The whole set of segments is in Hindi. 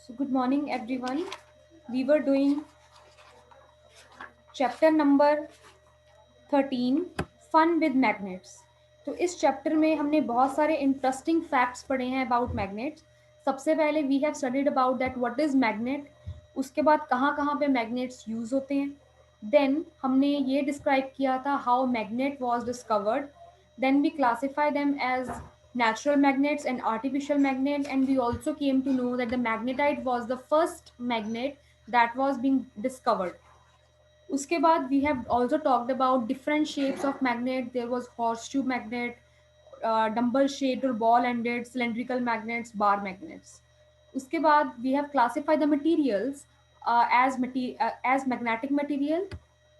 So good morning everyone. We were doing chapter number 13 fun with magnets. तो इस चैप्टर में हमने बहुत सारे इंटरेस्टिंग फैक्ट्स पढ़े हैं अबाउट मैग्नेट्स। सबसे पहले we have studied about that what is magnet, उसके बाद कहाँ कहाँ पे मैग्नेट्स यूज होते हैं। देन हमने ये डिस्क्राइब किया था how magnet was discovered. Then we classify them as natural magnets and artificial magnet, and we also came to know that the magnetite was the first magnet that was being discovered. उसके बाद we have also talked about different shapes of magnet. There was horse tube magnet, dumbbell shaped और ball ended, cylindrical magnets, bar magnets. उसके बाद we have classified the materials as magnetic material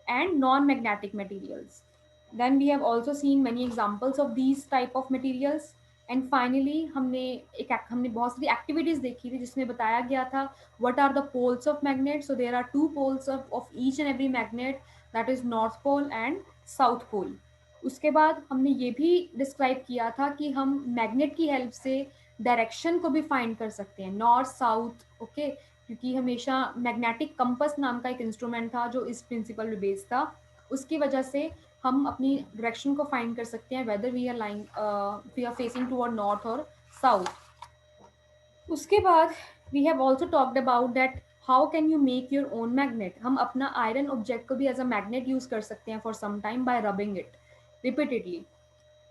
and non-magnetic materials. Then we have also seen many examples of these type of materials. And finally हमने बहुत सारी एक्टिविटीज देखी थी जिसमें बताया गया था what are the poles of magnet. So there are two poles of each and every magnet, that is north pole and south pole. उसके बाद हमने ये भी डिस्क्राइब किया था कि हम मैग्नेट की हेल्प से डायरेक्शन को भी फाइंड कर सकते हैं, नॉर्थ साउथ। ओके, क्योंकि हमेशा मैग्नेटिक कंपस नाम का एक इंस्ट्रूमेंट था जो इस प्रिंसिपल पे बेस्ड था। उसकी वजह से हम अपनी डायरेक्शन को फाइंड कर सकते हैं whether we are facing toward north और साउथ। उसके बाद we have also talked about that how can you make your own magnet. हम अपना आयरन ऑब्जेक्ट को भी एज अ मैग्नेट यूज कर सकते हैं for some time by rubbing it repeatedly.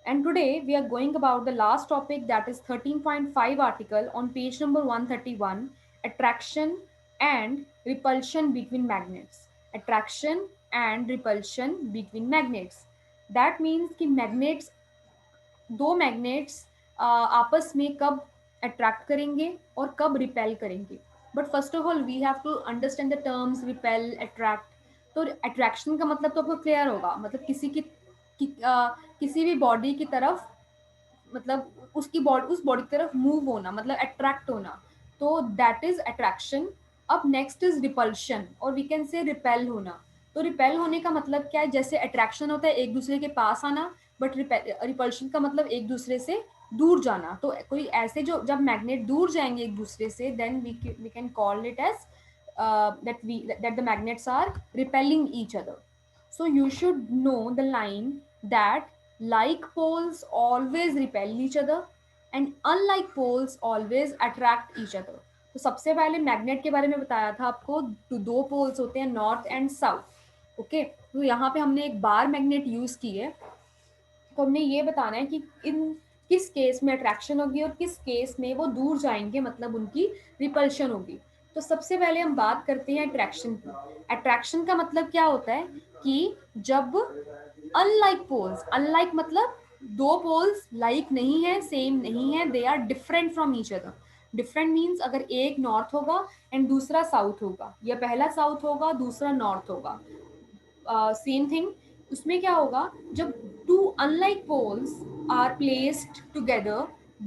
And today we are going about the last topic, that is 13.5 article on page number 131, attraction and repulsion between magnets. Attraction and repulsion between magnets. That means कि magnets, दो मैग्नेट्स आपस में कब अट्रैक्ट करेंगे और कब रिपेल करेंगे। But first of all we have to understand the terms repel, attract. तो अट्रैक्शन का मतलब तो आपको क्लियर होगा, मतलब किसी भी बॉडी की तरफ, मतलब उसकी बॉडी उस बॉडी की तरफ मूव होना, मतलब अट्रैक्ट होना, तो दैट इज अट्रैक्शन। अब नेक्स्ट इज रिपल्शन, और वी कैन से रिपेल होना। तो रिपेल होने का मतलब क्या है, जैसे अट्रैक्शन होता है एक दूसरे के पास आना, बट रिपल्शन का मतलब एक दूसरे से दूर जाना। तो कोई ऐसे जो जब मैग्नेट दूर जाएंगे एक दूसरे से, then we can call it as that the magnets are repelling each other. So you should know the line that like poles always repel each other and unlike poles always attract each other. तो सबसे पहले मैग्नेट के बारे में बताया था आपको, तो दो पोल्स होते हैं नॉर्थ एंड साउथ। ओके, तो यहाँ पे हमने एक बार मैग्नेट यूज की है। तो हमने ये बताना है कि इन किस केस में अट्रैक्शन होगी और किस केस में वो दूर जाएंगे, मतलब उनकी रिपल्शन होगी। तो सबसे पहले हम बात करते हैं अट्रैक्शन की। अट्रैक्शन का मतलब क्या होता है कि जब अनलाइक पोल्स, अनलाइक मतलब दो पोल्स लाइक नहीं है, सेम नहीं है, they are different from each other. Different means अगर एक नॉर्थ होगा एंड दूसरा साउथ होगा, या पहला साउथ होगा दूसरा नॉर्थ होगा, सेम थिंग। उसमें क्या होगा, जब two unlike poles are placed together,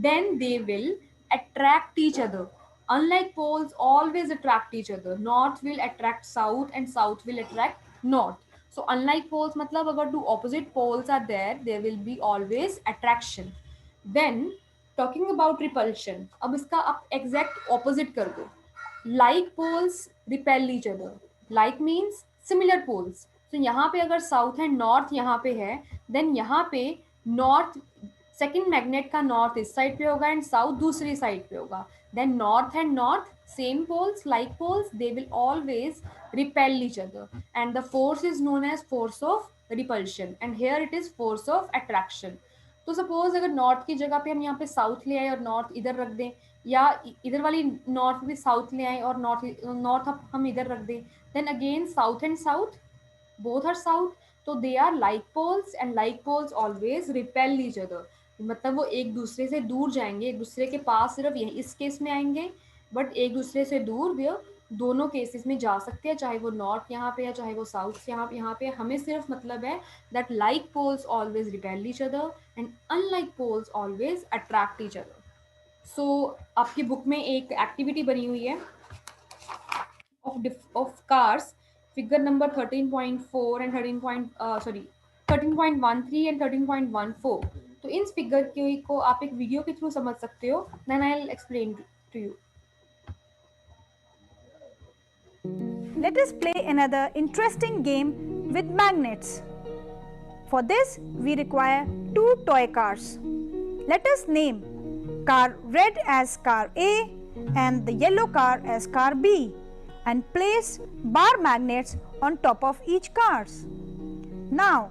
then they will attract each other. Unlike poles always attract each other. North will attract south and south will attract north. So unlike poles मतलब अगर two opposite poles are there, there will be always attraction. Then talking about repulsion, अब इसका आप exact opposite कर दो। Like poles repel each other. Like means similar poles. तो यहाँ पे अगर साउथ एंड नॉर्थ यहाँ पे है, देन यहाँ पे नॉर्थ, सेकेंड मैग्नेट का नॉर्थ इस साइड पे होगा एंड साउथ दूसरी साइड पे होगा। Then north and north same poles, like poles, they will always repel each other and the force is known as force of repulsion and here it is force of attraction. तो सपोज अगर नॉर्थ की जगह पे हम यहाँ पे साउथ ले आए और नॉर्थ इधर रख दें, या इधर वाली नॉर्थ भी साउथ ले आए और नॉर्थ नॉर्थ हम इधर रख दें, then again south and south both are south, तो they are like poles and like poles always repel each other। मतलब वो एक दूसरे से दूर जाएंगे, एक दूसरे के पास सिर्फ यही इस केस में आएंगे, बट एक दूसरे से दूर भी दोनों केसेस में जा सकते हैं, चाहे वो नॉर्थ यहाँ पे है चाहे वो साउथ यहाँ पे। हमें सिर्फ मतलब है that like poles always repel each other and unlike poles always attract each other. So आपकी बुक में एक एक्टिविटी बनी हुई है of cars, figure number 13.4 and 13.13 and 13.14। तो इन फिगर को आप एक वीडियो के थ्रू समझ सकते हो, then I will explain to you. Let us play another interesting game with magnets. For this, we require two toy cars. Let us name car red as car A and the yellow car as car B and place bar magnets on top of each cars. Now,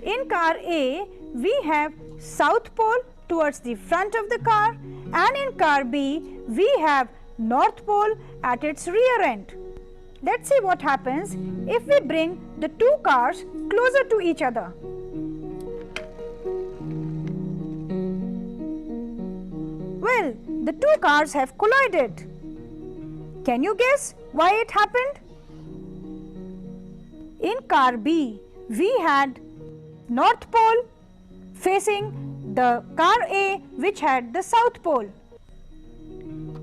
in car A, we have south pole towards the front of the car, and in car B, we have north pole at its rear end. Let's see what happens if we bring the two cars closer to each other. Well, the two cars have collided. Can you guess why it happened? In car B, we had north pole facing the car A, which had the south pole.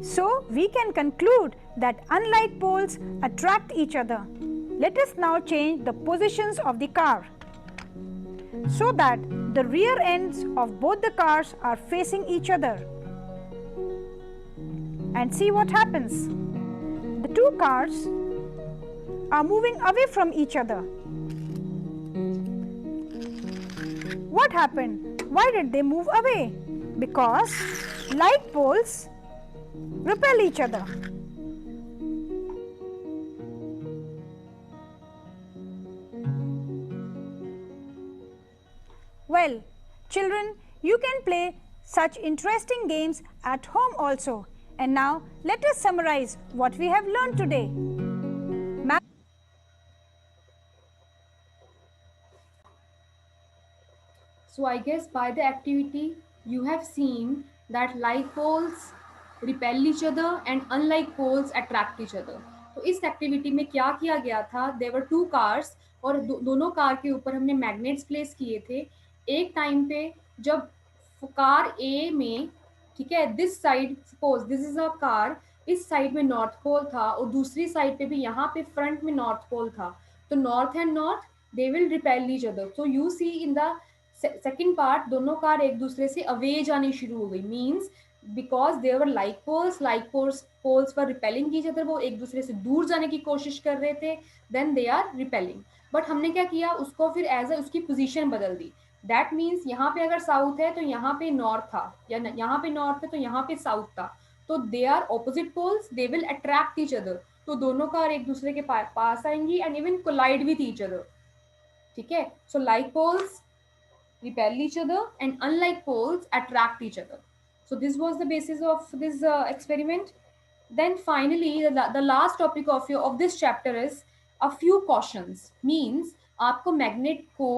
So we can conclude that unlike poles attract each other. Let us now change the positions of the car so that the rear ends of both the cars are facing each other. And see what happens. The two cars are moving away from each other. What happened? Why did they move away? Because like poles repel each other. Well, children, you can play such interesting games at home also. And now let us summarize what we have learned today. So I guess by the activity you have seen that like poles repel each other and unlike poles attract each other. तो इस एक्टिविटी में क्या किया गया था, देयर वर टू कार्स और दोनों कार के ऊपर हमने मैग्नेट्स प्लेस किए थे. एक टाइम पे जब कार ए में, ठीक है, this side suppose this is a car, इस साइड में नॉर्थ पोल था और दूसरी साइड पे भी यहाँ पे फ्रंट में नॉर्थ पोल था, तो north and north they will repel each other. So you see in the second part दोनों कार एक दूसरे से अवे जानी शुरू हो गई. Means because there were like poles for repelling each other, वो एक दूसरे से दूर जाने की कोशिश कर रहे थे, then they are repelling. But हमने क्या किया, उसको फिर एज उसकी पोजीशन बदल दी. दैट मीन्स यहाँ पे अगर साउथ है तो यहाँ पे नॉर्थ था, या यहाँ पे नॉर्थ है तो यहाँ पे साउथ था, तो they are opposite poles, they will attract each other. तो दोनों कार एक दूसरे के पास आएंगी and even collide with each other. ठीक है, so like poles repel each other and unlike poles attract each other. So this was the basis of this experiment. Then finally the last topic of this chapter is a few cautions. Means आपको magnet को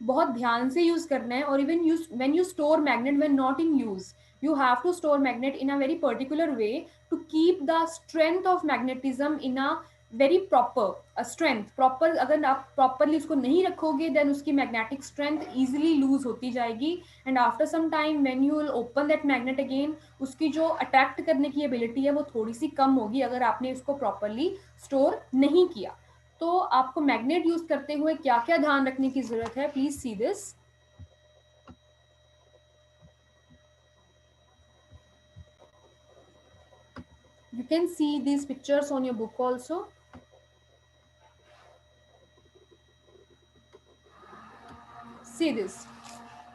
बहुत ध्यान से यूज करना है, और even when you store magnet when not in use, you have to store magnet in a very particular way to keep the strength of magnetism in a very proper strength. Proper अगर आप प्रॉपरली उसको नहीं रखोगे देन उसकी मैग्नेटिक स्ट्रेंथ इजीली लूज होती जाएगी, and after some time when you will open that magnet again, उसकी जो अट्रैक्ट करने की एबिलिटी है वो थोड़ी सी कम होगी अगर आपने उसको प्रॉपरली स्टोर नहीं किया. तो आपको मैग्नेट यूज करते हुए क्या क्या ध्यान रखने की जरूरत है, please see this. You can see these pictures on your book also. See this.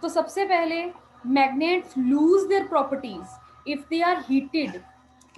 तो सबसे पहले magnets loose their properties if they are heated.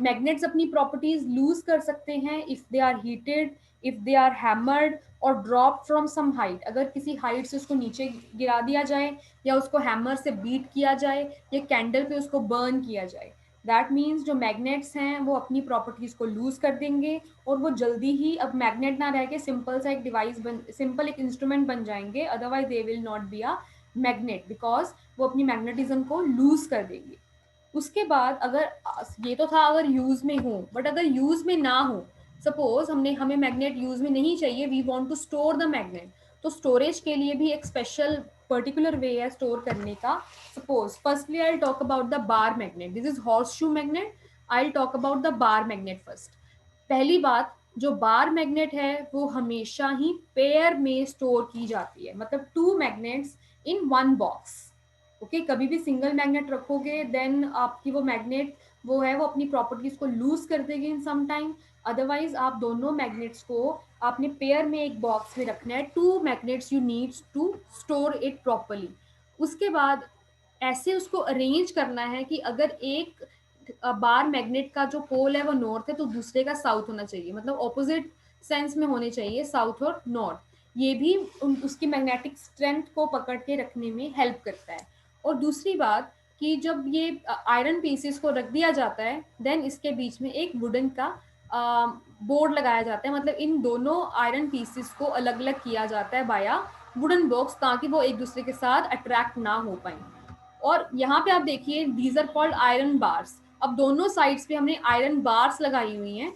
Magnets अपनी प्रॉपर्टीज लूज कर सकते हैं if they are heated, if they are hammered और ड्रॉप फ्रॉम सम हाइट. अगर किसी हाइट से उसको नीचे गिरा दिया जाए, या उसको हैमर से बीट किया जाए, या कैंडल पे उसको बर्न किया जाए, दैट मीन्स जो मैग्नेट्स हैं वो अपनी प्रॉपर्टीज को लूज कर देंगे और वो जल्दी ही अब मैग्नेट ना रह के सिंपल सा एक डिवाइस सिंपल एक इंस्ट्रूमेंट बन जाएंगे. Otherwise they will not be a magnet because वो अपनी मैग्नेटिज्म को लूज कर देंगे. उसके बाद अगर ये तो था अगर यूज में हो, बट अगर यूज में ना हो, सपोज हमें मैग्नेट यूज में नहीं चाहिए, we want to store the magnet, तो स्टोरेज के लिए भी एक स्पेशल पर्टिकुलर वे है स्टोर करने का. Suppose firstly I will talk about the bar magnet. This is horse shoe magnet. I will talk about the bar magnet first. पहली बात, जो बार मैग्नेट है वो हमेशा ही पेयर में स्टोर की जाती है, मतलब two magnets in one box. Okay, कभी भी सिंगल मैग्नेट रखोगे देन आपकी वो मैग्नेट वो है वो अपनी प्रॉपर्टीज को लूज कर देगी इन सम टाइम। अदरवाइज आप दोनों मैग्नेट्स को आपने पेयर में एक बॉक्स में रखना है, two magnets you needs to store it properly. उसके बाद ऐसे उसको अरेंज करना है कि अगर एक बार मैग्नेट का जो पोल है वो नॉर्थ है तो दूसरे का साउथ होना चाहिए, मतलब ऑपोजिट सेंस में होने चाहिए साउथ और नॉर्थ। ये भी उसकी मैग्नेटिक स्ट्रेंथ को पकड़ के रखने में हेल्प करता है। और दूसरी बात कि जब ये आयरन पीसेस को रख दिया जाता है देन इसके बीच में एक वुडन का बोर्ड लगाया जाता है, मतलब इन दोनों आयरन पीसेस को अलग अलग किया जाता है बाया वुडन बॉक्स, ताकि वो एक दूसरे के साथ अट्रैक्ट ना हो पाए। और यहाँ पे आप देखिए these are called iron bars. अब दोनों साइड्स पे हमने आयरन बार्स लगाई हुई हैं,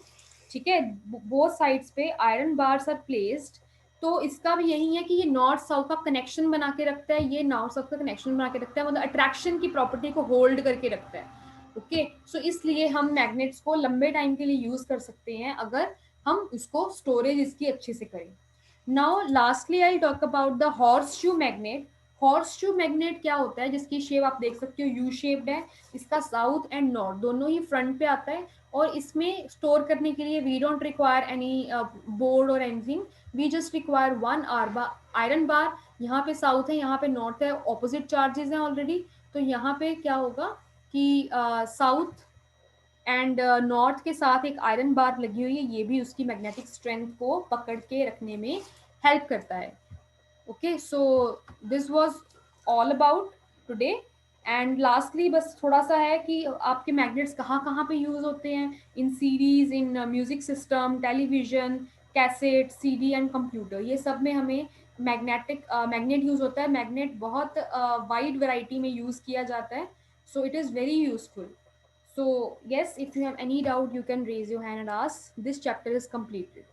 ठीक है, बोथ साइड्स पे आयरन बार्स आर प्लेस्ड। तो इसका भी यही है कि ये नॉर्थ साउथ का कनेक्शन बना के रखता है, ये नॉर्थ साउथ का कनेक्शन बना के रखता है, मतलब अट्रैक्शन की प्रॉपर्टी को होल्ड करके रखता है। ओके, सो इसलिए हम मैग्नेट्स को लंबे टाइम के लिए यूज कर सकते हैं अगर हम उसको स्टोरेज इसकी अच्छे से करें। Now lastly I talk about the horse shoe magnet. Horse shoe magnet क्या होता है, जिसकी शेप आप देख सकते हो यू शेप्ड है, इसका साउथ एंड नॉर्थ दोनों ही फ्रंट पे आता है। और इसमें स्टोर करने के लिए we don't require any board और anything, we just require one iron bar. यहाँ पे साउथ है, यहाँ पे नॉर्थ है, ऑपोजिट चार्जेस हैं ऑलरेडी। तो यहाँ पे क्या होगा कि साउथ एंड नॉर्थ के साथ एक आयरन बार लगी हुई है, ये भी उसकी मैग्नेटिक स्ट्रेंथ को पकड़ के रखने में हेल्प करता है। Okay, so this was all about today. And lastly बस थोड़ा सा है कि आपके मैग्नेट्स कहाँ कहाँ पे यूज होते हैं, in series, in music system, television, cassette, CD and computer, ये सब में हमें मैग्नेट यूज होता है। मैग्नेट बहुत वाइड वैरायटी में यूज किया जाता है, so it is very useful. So yes, if you have any doubt, you can raise your hand and ask. This chapter is completed.